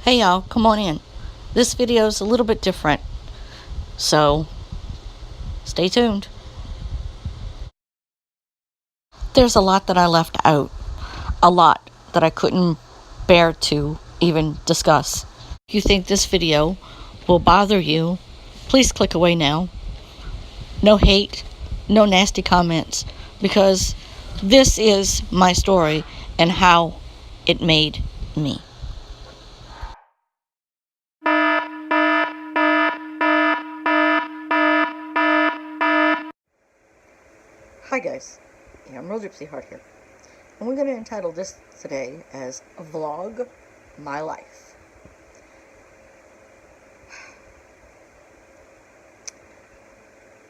Hey y'all, come on in. This video is a little bit different, so stay tuned. There's a lot that I left out, a lot that I couldn't bear to even discuss. If you think this video will bother you, please click away now. No hate, no nasty comments, because this is my story and how it made me. Hi guys, EmeraldGypsyHeart here, and we're going to entitle this today as Vlog My Life.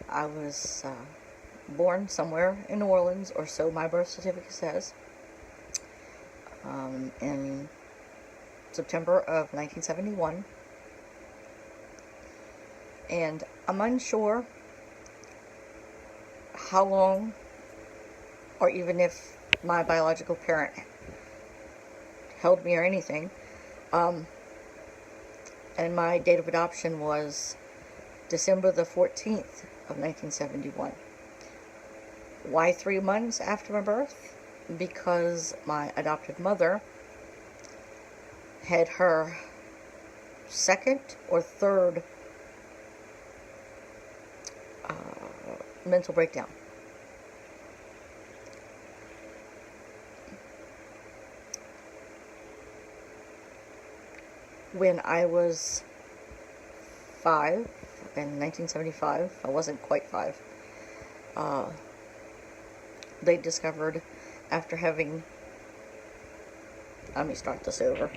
I was born somewhere in New Orleans, or so my birth certificate says, in September of 1971, and I'm unsure how long, or even if my biological parent held me or anything, and my date of adoption was December the 14th of 1971. Why 3 months after my birth? Because my adopted mother had her second or third mental breakdown. When I was 5, in 1975, I wasn't quite 5, they discovered, after having, let me start this over.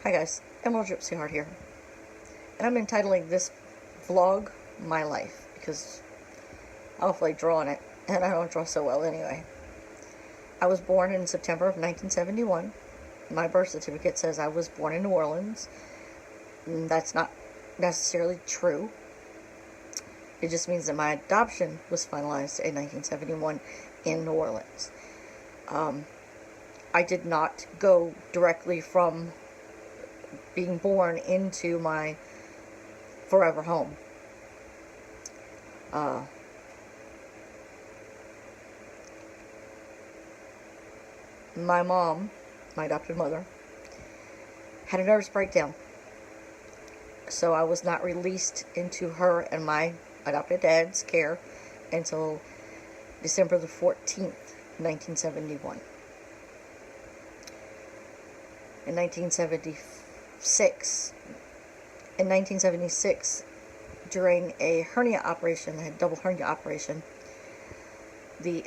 Hi guys, EmeraldGypsyHeart here, and I'm entitling this vlog My Life, because I don't feel like drawing it, and I don't draw so well anyway. I was born in September of 1971. My birth certificate says I was born in New Orleans. That's not necessarily true. It just means that my adoption was finalized in 1971 in New Orleans. I did not go directly from being born into my forever home. My mom, my adopted mother, had a nervous breakdown, so I was not released into her and my adopted dad's care until December the 14th, 1971. In 1976, during a hernia operation, I had a double hernia operation, the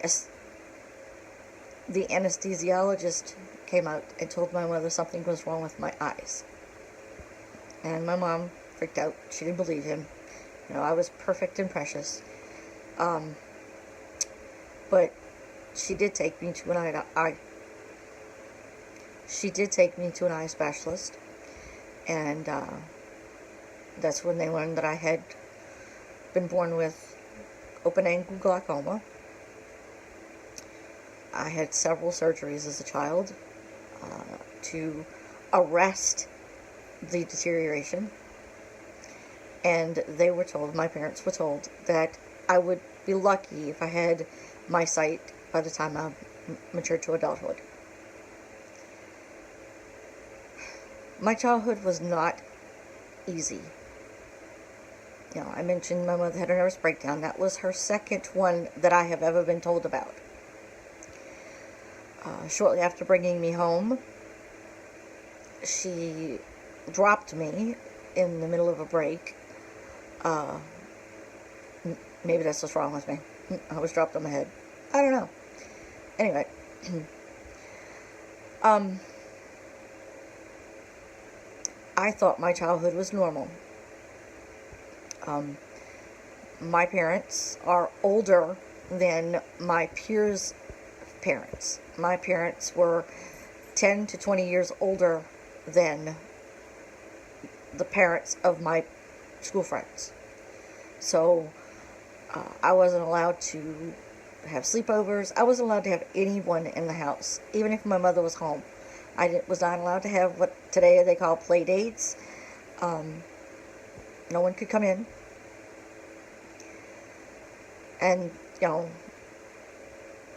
anesthesiologist came out and told my mother something was wrong with my eyes. And my mom freaked out. She didn't believe him. You know, I was perfect and precious. But she did take me to an eye specialist, and that's when they learned that I had been born with open-angle glaucoma. I had several surgeries as a child to arrest the deterioration, and they were told, my parents were told, that I would be lucky if I had my sight by the time I matured to adulthood. My childhood was not easy. You know, I mentioned my mother had a nervous breakdown. That was her second one that I have ever been told about. Shortly after bringing me home, she dropped me in the middle of a break. Maybe that's what's wrong with me. I was dropped on my head. I don't know. Anyway. I thought my childhood was normal. My parents are older than my peers' parents. My parents were 10 to 20 years older than the parents of my school friends. So I wasn't allowed to have sleepovers. I wasn't allowed to have anyone in the house, even if my mother was home. was not allowed to have what today they call play dates. No one could come in. And, you know,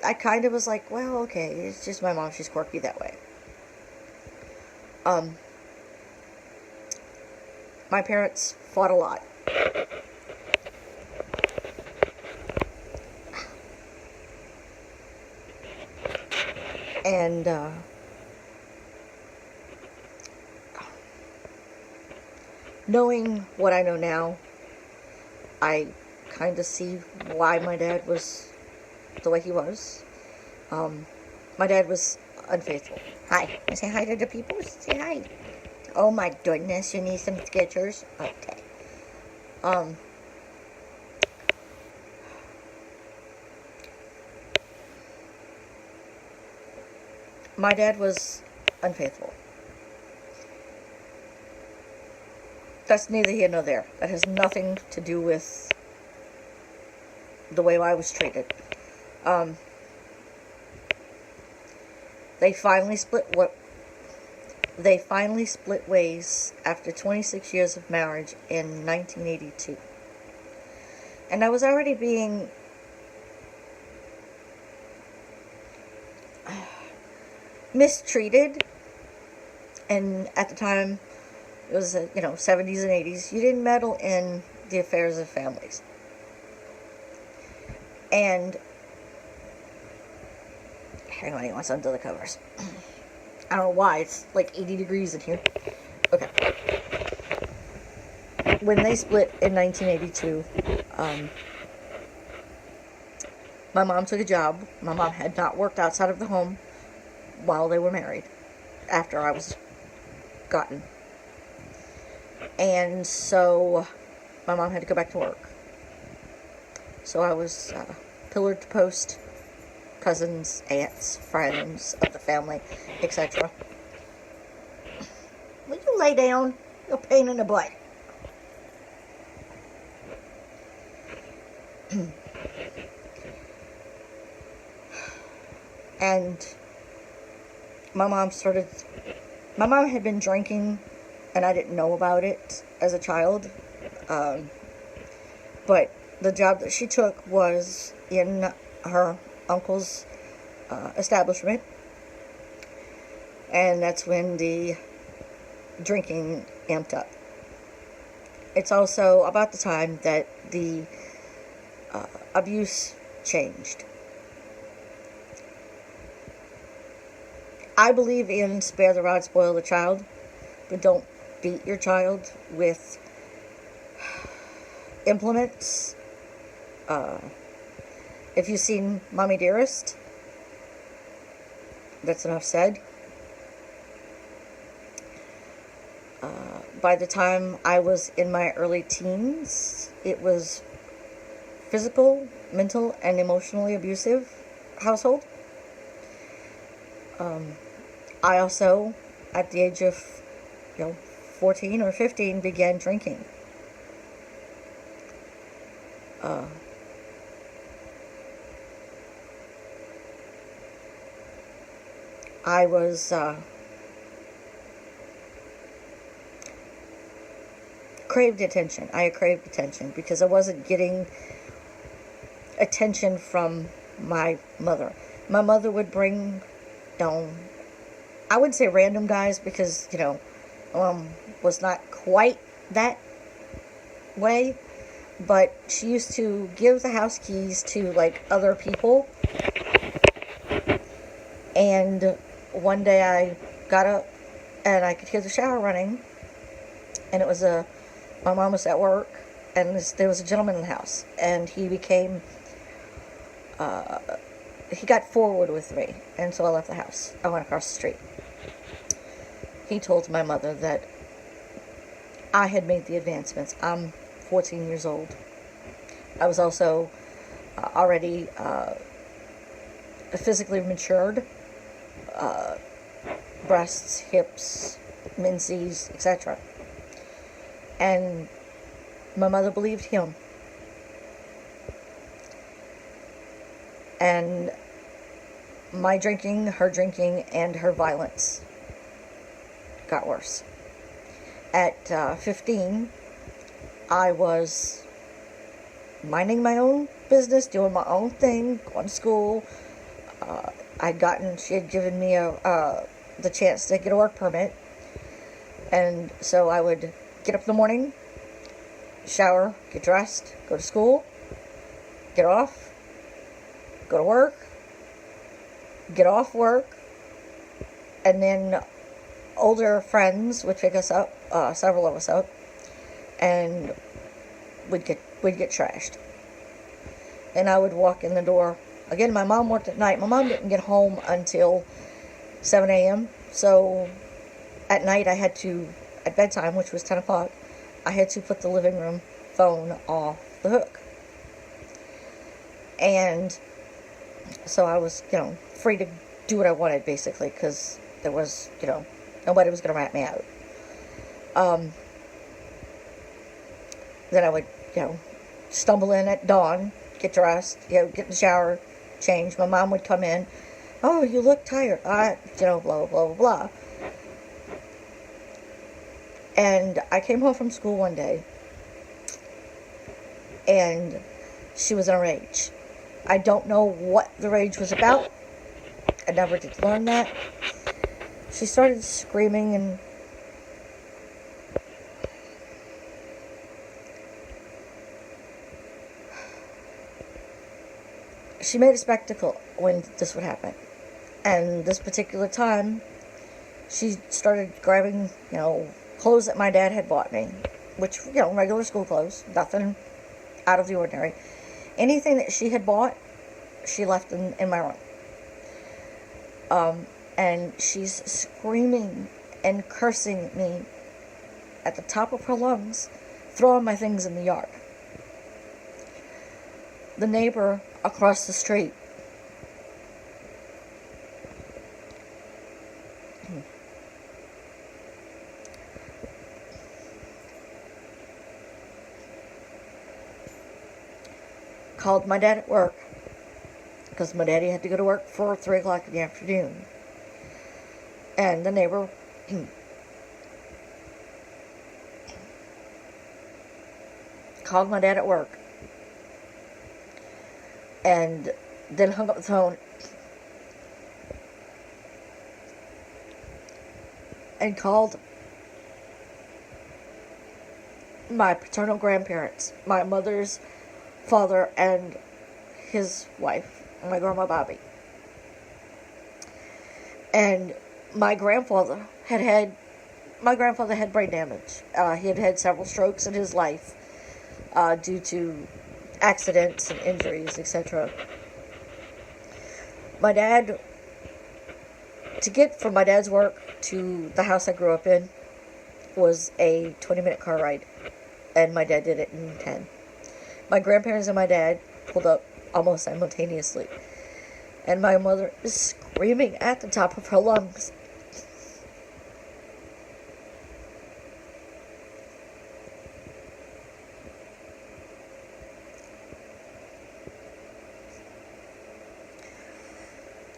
I kind of was like, well, okay, it's just my mom. She's quirky that way. My parents fought a lot. And, knowing what I know now, I kind of see why my dad was the way he was. My dad was unfaithful. Hi. Say hi to the people. Say hi. Oh my goodness, you need some Skechers? Okay. My dad was unfaithful. That's neither here nor there. That has nothing to do with the way I was treated. They finally split ways after 26 years of marriage in 1982. And I was already being mistreated. And at the time, it was, 70s and 80s. You didn't meddle in the affairs of families. And, hang on, he wants under the covers. I don't know why, it's like 80 degrees in here. Okay. When they split in 1982, my mom took a job. My mom had not worked outside of the home while they were married, after I was gotten. And so my mom had to go back to work. So I was pillar to post, cousins, aunts, friends of the family, etc. Will you lay down? You're a pain in the butt. And my mom had been drinking, and I didn't know about it as a child. But the job that she took was in her uncle's establishment. And that's when the drinking amped up. It's also about the time that the abuse changed. I believe in spare the rod, spoil the child, but don't beat your child with implements. If you've seen Mommy Dearest, that's enough said. By the time I was in my early teens, it was physical, mental, and emotionally abusive household. I also, at the age of 14 or 15, began drinking. I was craved attention. I craved attention because I wasn't getting attention from my mother. My mother would bring, I wouldn't say random guys because, was not quite that way, but she used to give the house keys to, other people. And one day I got up and I could hear the shower running, and it was my mom was at work, and there was a gentleman in the house, and he became, he got forward with me, and so I left the house. I went across the street. He told my mother that I had made the advancements. I'm 14 years old. I was also already physically matured. Breasts, hips, menses, etc. And my mother believed him. And my drinking, her drinking, and her violence got worse. At 15, I was minding my own business, doing my own thing, going to school. She had given me the chance to get a work permit. And so I would get up in the morning, shower, get dressed, go to school, get off, go to work, get off work, and then older friends would pick us up, several of us up, and we'd get trashed. And I would walk in the door. Again, my mom worked at night. My mom didn't get home until 7 a.m. So at night at bedtime, which was 10 o'clock, I had to put the living room phone off the hook. And so I was, free to do what I wanted, basically, because there was, nobody was going to rat me out. Then I would, stumble in at dawn, get dressed, get in the shower, change. My mom would come in. Oh, you look tired. Blah, blah, blah, blah. And I came home from school one day, and she was in a rage. I don't know what the rage was about. I never did learn that. She started screaming and she made a spectacle when this would happen. And this particular time, she started grabbing, clothes that my dad had bought me, which, regular school clothes, nothing out of the ordinary. Anything that she had bought, she left in my room. And she's screaming and cursing me at the top of her lungs, throwing my things in the yard. The neighbor across the street called my dad at work, because my daddy had to go to work for 3 o'clock in the afternoon. And the neighbor called my dad at work and then hung up the phone and called my paternal grandparents, my mother's father and his wife, my grandma Bobby. And my grandfather had brain damage. He had had several strokes in his life due to accidents and injuries, etc. My dad, to get from my dad's work to the house I grew up in, was a 20-minute car ride, and my dad did it in 10. My grandparents and my dad pulled up almost simultaneously, and my mother is screaming at the top of her lungs.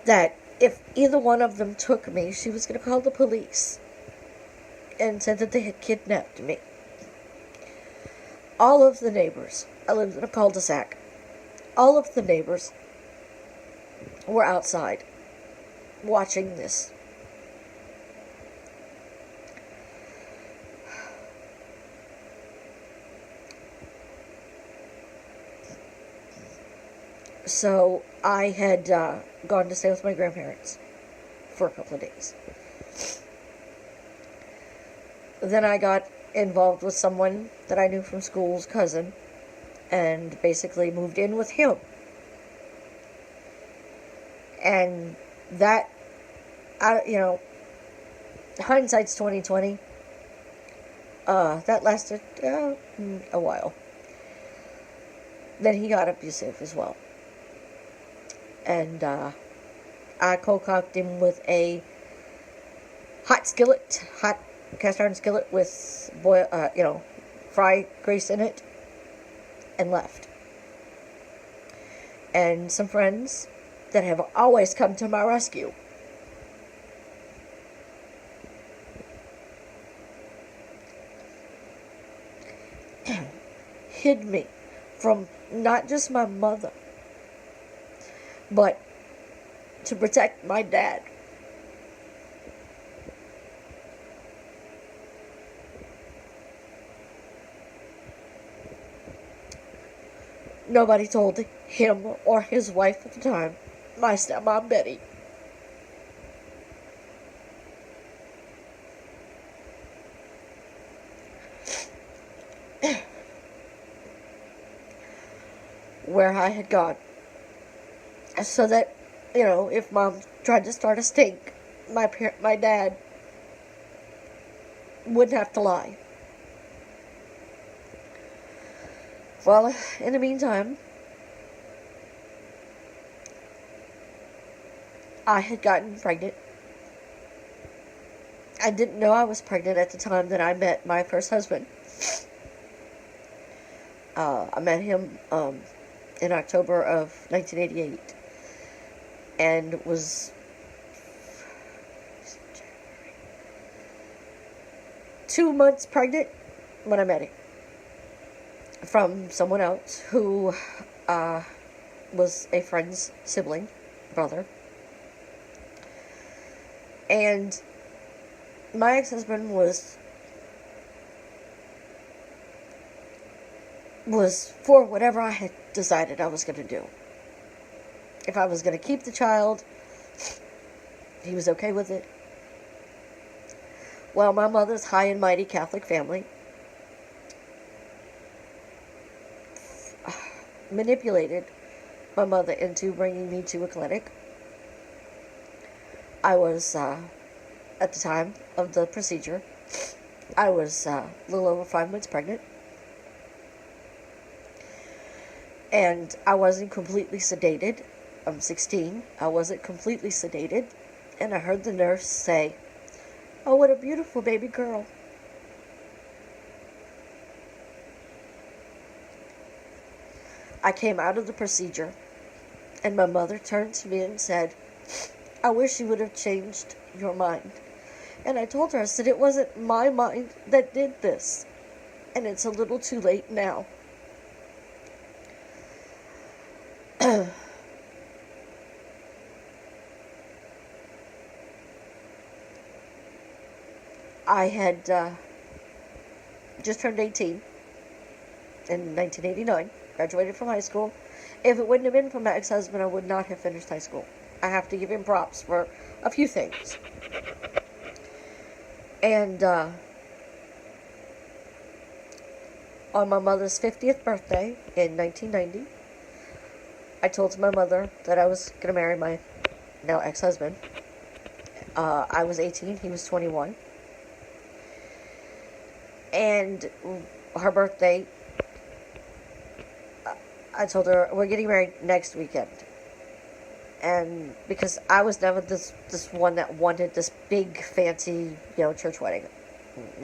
That if either one of them took me, she was going to call the police and said that they had kidnapped me. All of the neighbors, I lived in a cul-de-sac, all of the neighbors were outside watching this. So I had gone to stay with my grandparents for a couple of days. Then I got involved with someone that I knew from school's cousin, and basically moved in with him. And that, hindsight's 20/20. That lasted a while. Then he got abusive as well. And I cold-cocked him with a hot cast iron skillet with fry grease in it, and left. And some friends that have always come to my rescue hid me from not just my mother, but to protect my dad. Nobody told him or his wife at the time, my stepmom Betty. Where I had gone. So that, if mom tried to start a stink, my dad wouldn't have to lie. Well, in the meantime, I had gotten pregnant. I didn't know I was pregnant at the time that I met my first husband. I met him in October of 1988 and was 2 months pregnant when I met him from someone else who was a friend's sibling, brother. And my ex-husband was for whatever I had decided I was going to do. If I was going to keep the child, he was okay with it. Well, my mother's high and mighty Catholic family manipulated my mother into bringing me to a clinic. I was, at the time of the procedure, I was a little over 5 months pregnant. And I wasn't completely sedated. I'm 16. I wasn't completely sedated. And I heard the nurse say, "Oh, what a beautiful baby girl." I came out of the procedure, and my mother turned to me and said, "I wish you would have changed your mind." And I told her, I said, it wasn't my mind that did this. And it's a little too late now. I had just turned 18 in 1989, graduated from high school. If it wouldn't have been for my ex-husband, I would not have finished high school. I have to give him props for a few things. And on my mother's 50th birthday in 1990, I told my mother that I was going to marry my now ex-husband. I was 18, he was 21. And her birthday, I told her, we're getting married next weekend. And because I was never this one that wanted this big, fancy, church wedding.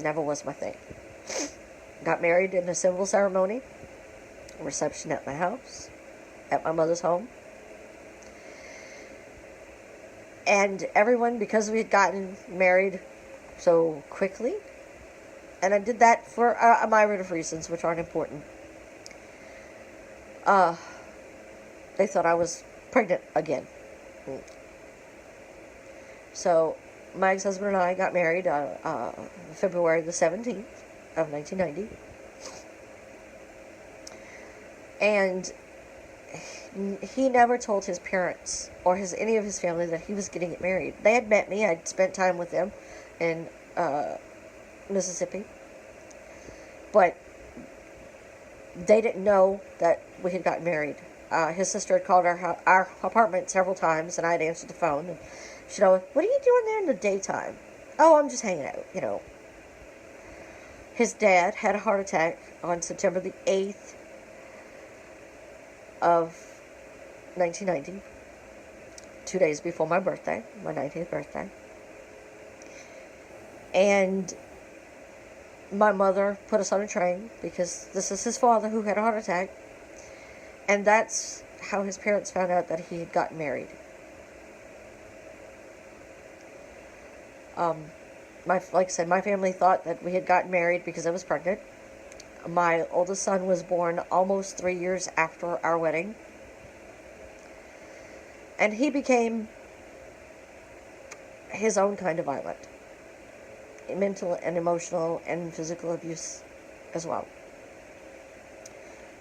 Never was my thing. Got married in a civil ceremony. Reception at my house. At my mother's home. And everyone, because we had gotten married so quickly, and I did that for a myriad of reasons, which aren't important, they thought I was pregnant again. So, my ex-husband and I got married February the 17th of 1990. And he never told his parents or any of his family that he was getting married. They had met me. I'd spent time with them in Mississippi. But they didn't know that we had gotten married. His sister had called our apartment several times, and I had answered the phone. And she'd always, "What are you doing there in the daytime?" "Oh, I'm just hanging out, His dad had a heart attack on September the 8th of 1990, 2 days before my birthday, my 19th birthday. And my mother put us on a train because this is his father who had a heart attack. And that's how his parents found out that he had gotten married. Like I said, my family thought that we had gotten married because I was pregnant. My oldest son was born almost 3 years after our wedding. And he became his own kind of violent. Mental and emotional and physical abuse as well.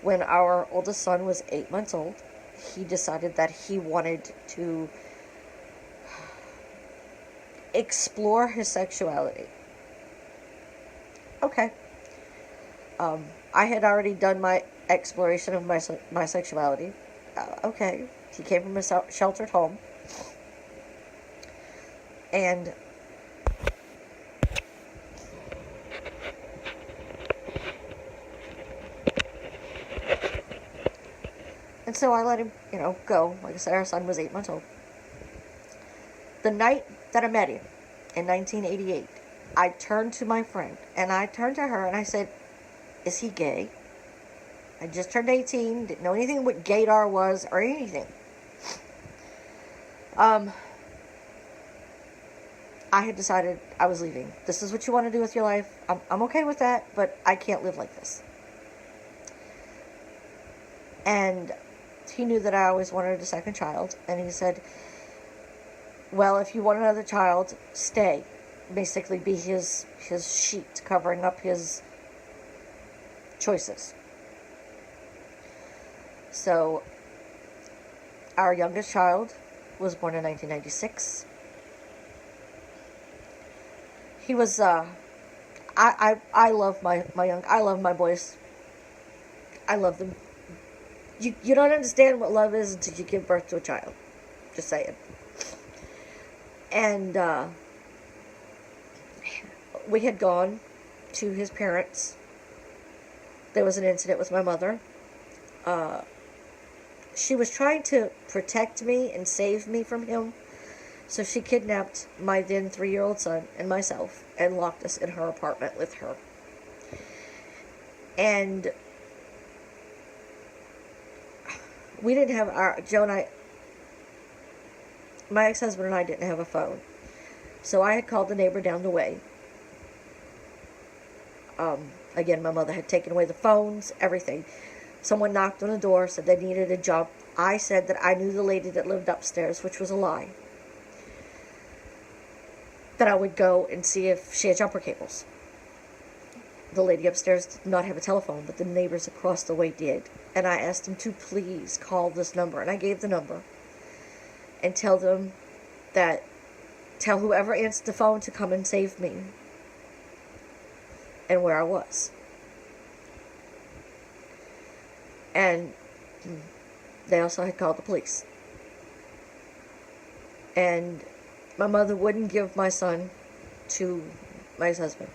When our oldest son was 8 months old, he decided that he wanted to explore his sexuality. Okay. I had already done my exploration of my sexuality. Okay. He came from a sheltered home. And so I let him, go. Like I said, our son was 8 months old. The night that I met him, in 1988, I turned to my friend, and I turned to her, and I said, is he gay? I just turned 18, didn't know anything what gaydar was, or anything. I had decided I was leaving. This is what you want to do with your life. I'm okay with that, but I can't live like this. And he knew that I always wanted a second child, and he said, well, if you want another child, stay. Basically be his sheet covering up his choices. So our youngest child was born in 1996. He was I love I love my boys. I love them. You don't understand what love is until you give birth to a child. Just saying. And we had gone to his parents. There was an incident with my mother. She was trying to protect me and save me from him. So she kidnapped my then 3-year-old son and myself and locked us in her apartment with her. And we didn't have Joe and I, my ex-husband and I didn't have a phone. So I had called the neighbor down the way. Again, my mother had taken away the phones, everything. Someone knocked on the door, said they needed a job. I said that I knew the lady that lived upstairs, which was a lie. That I would go and see if she had jumper cables. The lady upstairs did not have a telephone, but the neighbors across the way did. And I asked them to please call this number. And I gave the number. And tell whoever answered the phone to come and save me. And where I was. And they also had called the police. And my mother wouldn't give my son to my ex-husband.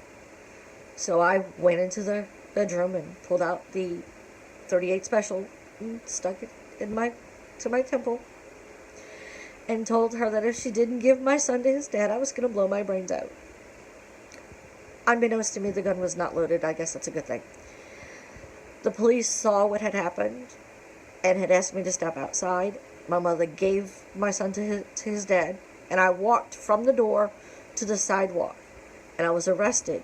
So I went into the bedroom and pulled out the .38 special and stuck it to my temple. And told her that if she didn't give my son to his dad, I was going to blow my brains out. Unbeknownst to me, the gun was not loaded. I guess that's a good thing. The police saw what had happened and had asked me to step outside. My mother gave my son to his dad, and I walked from the door to the sidewalk. And I was arrested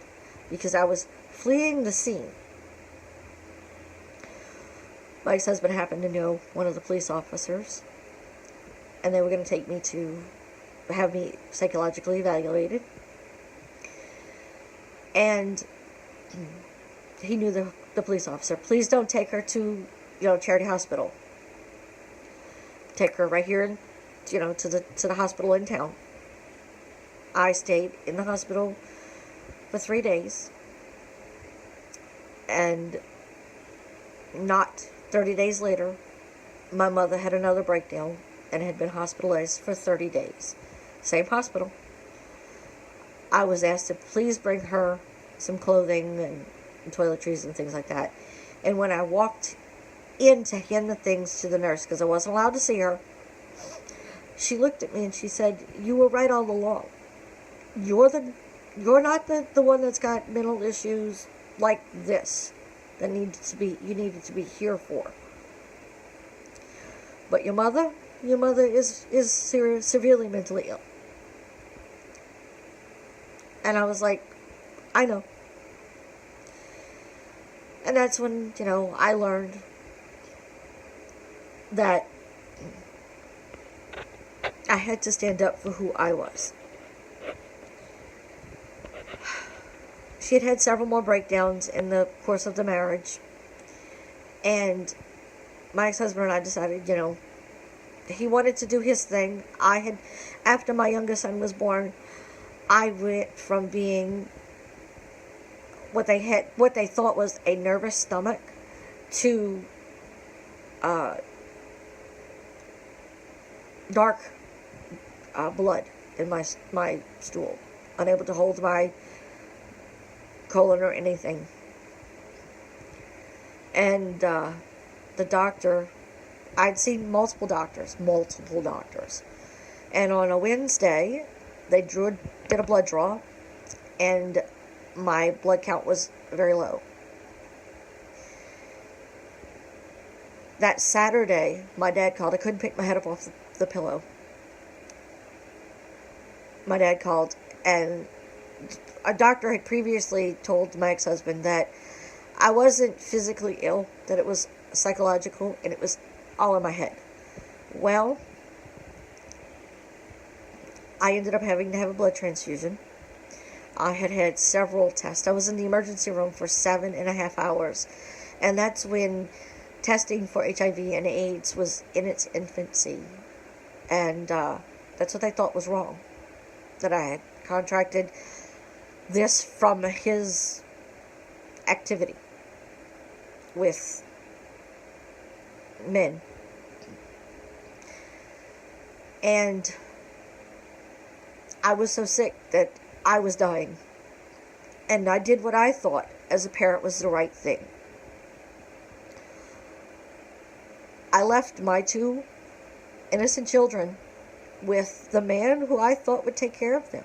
because I was fleeing the scene. My ex-husband happened to know one of the police officers, and they were going to take me to have me psychologically evaluated. And he knew the police officer. Please don't take her to, Charity Hospital. Take her right here, to the hospital in town. I stayed in the hospital for 3 days. And not 30 days later, my mother had another breakdown and had been hospitalized for 30 days. Same hospital. I was asked to please bring her some clothing and toiletries and things like that. And when I walked in to hand the things to the nurse, because I wasn't allowed to see her, she looked at me and she said, "You were right all along. You're not the one that's got mental issues like this that you needed to be here for. But your mother is severely mentally ill." And I was like, I know. And that's when, you know, I learned that I had to stand up for who I was. She had had several more breakdowns in the course of the marriage. And my ex-husband and I decided, you know, he wanted to do his thing. After my youngest son was born, I went from being what they thought was a nervous stomach to dark blood in my stool, unable to hold my colon or anything. And the doctor, I'd seen multiple doctors, and on a Wednesday they did a blood draw, and my blood count was very low. That Saturday, my dad called. I couldn't pick my head up off the pillow. My dad called, and a doctor had previously told my ex-husband that I wasn't physically ill, that it was psychological, and it was all in my head. Well, I ended up having to have a blood transfusion. I had had several tests. I was in the emergency room for 7.5 hours, and that's when testing for HIV and AIDS was in its infancy, and that's what they thought was wrong, that I had contracted this from his activity with men. And I was so sick that I was dying, and I did what I thought as a parent was the right thing. I left my 2 innocent children with the man who I thought would take care of them.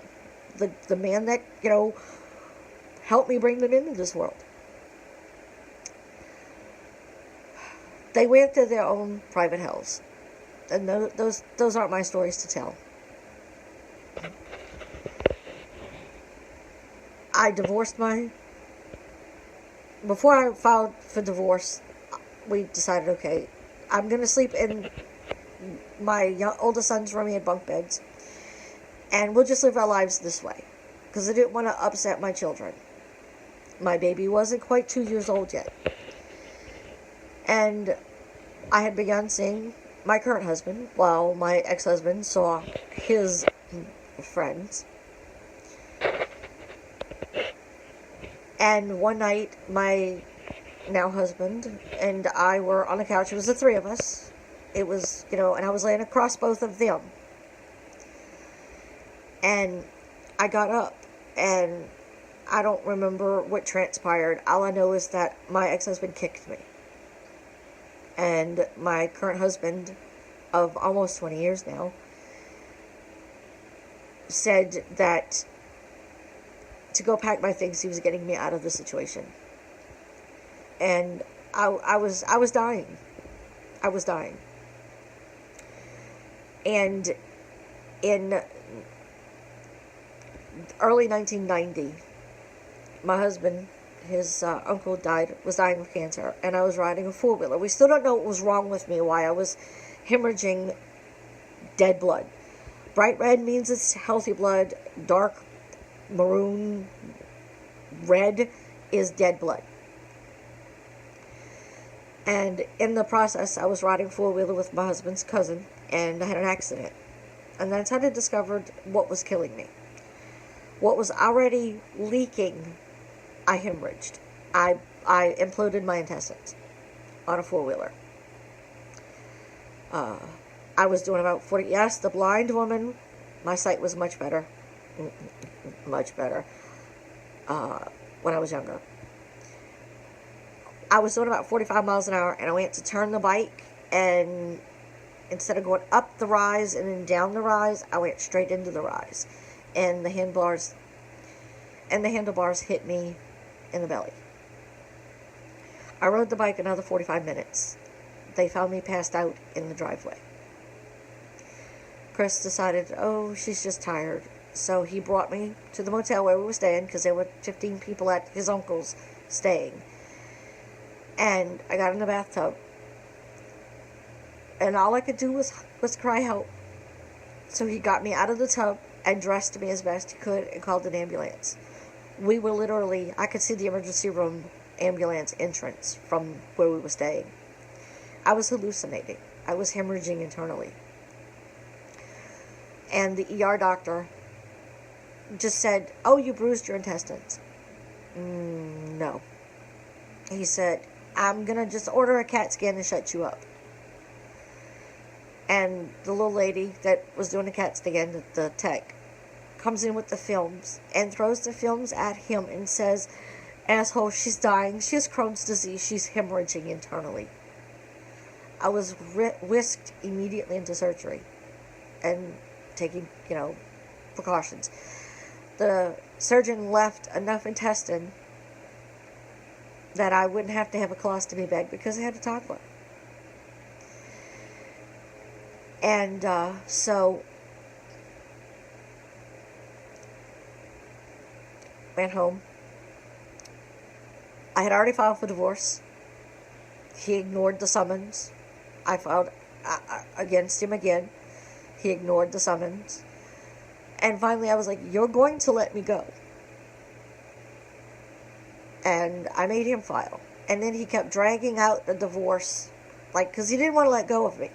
The man that, you know, helped me bring them into this world. They went to their own private hells. And those aren't my stories to tell. I divorced before I filed for divorce, we decided, okay, I'm going to sleep in my oldest son's room. He had bunk beds. And we'll just live our lives this way. Because I didn't want to upset my children. My baby wasn't quite 2 years old yet. And I had begun seeing my current husband, while my ex-husband saw his friends. And one night, my now husband and I were on the couch. It was the 3 of us. It was, you know, and I was laying across both of them. And I got up, and I don't remember what transpired. All I know is that my ex-husband kicked me. And my current husband, of almost 20 years now, said that to go pack my things, he was getting me out of the situation. And I was dying. I was dying. And in early 1990, my husband, his uncle was dying of cancer, and I was riding a 4-wheeler. We still don't know what was wrong with me, why I was hemorrhaging dead blood. Bright red means it's healthy blood. Dark maroon red is dead blood. And in the process, I was riding 4-wheeler with my husband's cousin, and I had an accident. And that's how I discovered what was killing me. What was already leaking, I hemorrhaged. I imploded my intestines on a 4-wheeler. I was doing about 40. Yes, the blind woman, my sight was much better. Much better. When I was younger. I was doing about 45 miles an hour, and I went to turn the bike, and instead of going up the rise and then down the rise, I went straight into the rise. And the handlebars hit me in the belly. I rode the bike another 45 minutes. They found me passed out in the driveway. Chris decided, oh, she's just tired. So he brought me to the motel where we were staying, because there were 15 people at his uncle's staying. And I got in the bathtub, and all I could do was cry help. So he got me out of the tub and dressed me as best he could and called an ambulance. We were literally, I could see the emergency room ambulance entrance from where we were staying. I was hallucinating. I was hemorrhaging internally. And the ER doctor just said, "Oh, you bruised your intestines." No. He said, "I'm going to just order a CAT scan and shut you up." And the little lady that was doing the CAT scan, the tech, comes in with the films and throws the films at him and says, "Asshole, she's dying. She has Crohn's disease. She's hemorrhaging internally." I was whisked immediately into surgery and taking, precautions. The surgeon left enough intestine that I wouldn't have to have a colostomy bag because I had a toddler. And so went home. I had already filed for divorce. He ignored the summons. I filed against him again. He ignored the summons. And finally I was like, "You're going to let me go." And I made him file. And then he kept dragging out the divorce, because he didn't want to let go of me.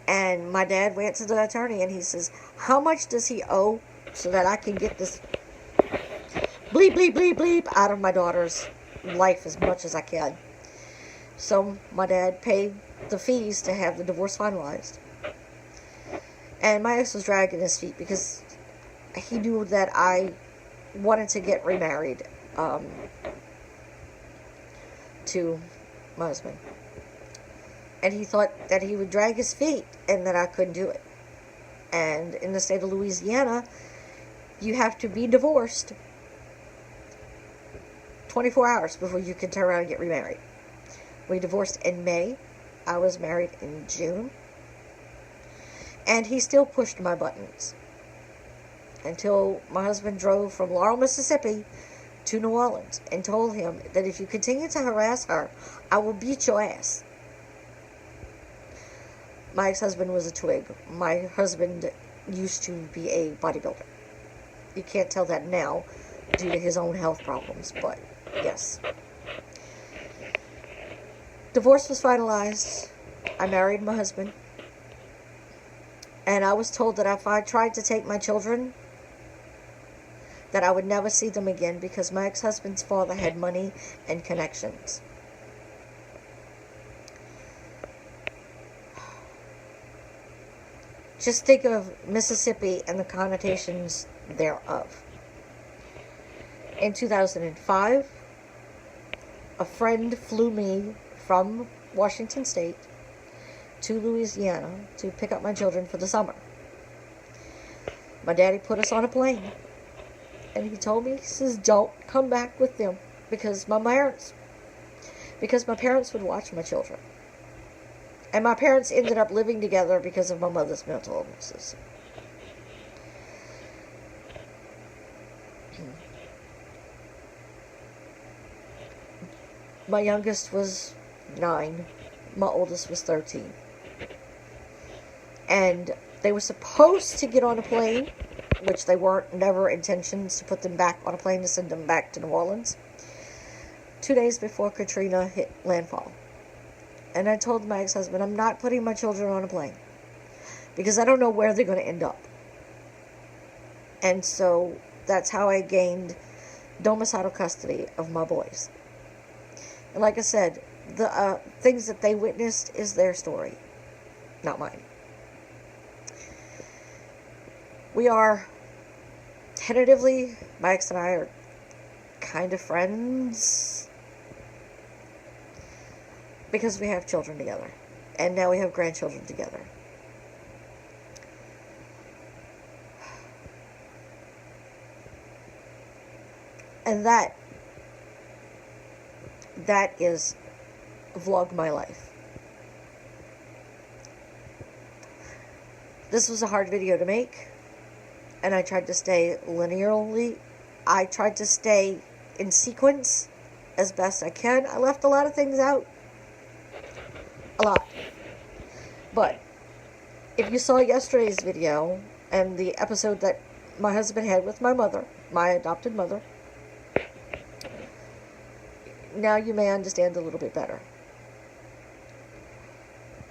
And my dad went to the attorney and he says, "How much does he owe so that I can get this bleep, bleep, bleep, bleep out of my daughter's life as much as I can?" So my dad paid the fees to have the divorce finalized. And my ex was dragging his feet because he knew that I wanted to get remarried to my husband. And he thought that he would drag his feet and that I couldn't do it. And in the state of Louisiana, you have to be divorced 24 hours before you can turn around and get remarried. We divorced in May. I was married in June. And he still pushed my buttons until my husband drove from Laurel, Mississippi to New Orleans and told him that if you continue to harass her, I will beat your ass. My ex-husband was a twig. My husband used to be a bodybuilder. You can't tell that now due to his own health problems, but yes. Divorce was finalized. I married my husband. And I was told that if I tried to take my children, that I would never see them again because my ex-husband's father had money and connections. Just think of Mississippi and the connotations thereof. In 2005, a friend flew me from Washington State to Louisiana to pick up my children for the summer. My daddy put us on a plane. And he told me, he says, "Don't come back with them because my parents would watch my children." And my parents ended up living together because of my mother's mental illnesses. My youngest was 9. My oldest was 13. And they were supposed to get on a plane, which they weren't, never intentions to put them back on a plane to send them back to New Orleans, 2 days before Katrina hit landfall. And I told my ex-husband, I'm not putting my children on a plane because I don't know where they're going to end up. And so that's how I gained domiciliary custody of my boys. And like I said, the things that they witnessed is their story, not mine. We are tentatively, my ex and I are kind of friends because we have children together. And now we have grandchildren together. And that is vlog my life. This was a hard video to make, and I tried to stay linearly. I tried to stay in sequence as best I can. I left a lot of things out. A lot. But if you saw yesterday's video and the episode that my husband had with my mother, my adopted mother, now you may understand a little bit better.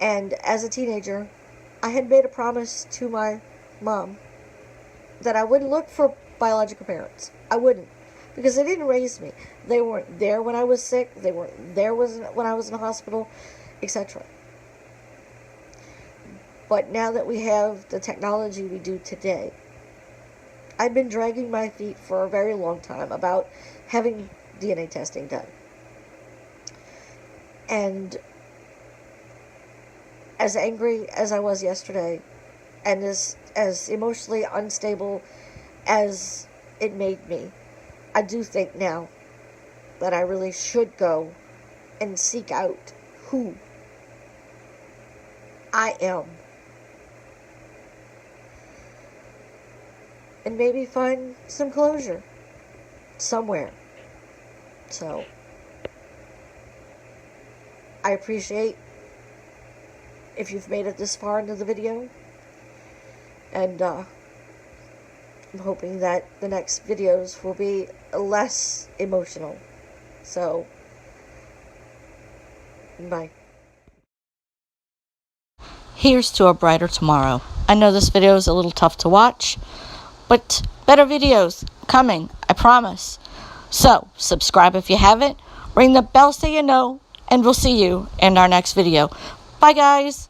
And as a teenager, I had made a promise to my mom that I wouldn't look for biological parents. I wouldn't. Because they didn't raise me. They weren't there when I was sick. They weren't there when I was in the hospital, etc. But now that we have the technology we do today, I've been dragging my feet for a very long time about having DNA testing done. And as angry as I was yesterday, and as emotionally unstable as it made me, I do think now that I really should go and seek out who I am. And maybe find some closure somewhere. So, I appreciate if you've made it this far into the video. And I'm hoping that the next videos will be less emotional. So, bye. Here's to a brighter tomorrow. I know this video is a little tough to watch, but better videos coming, I promise. So, subscribe if you haven't, ring the bell so you know, and we'll see you in our next video. Bye, guys.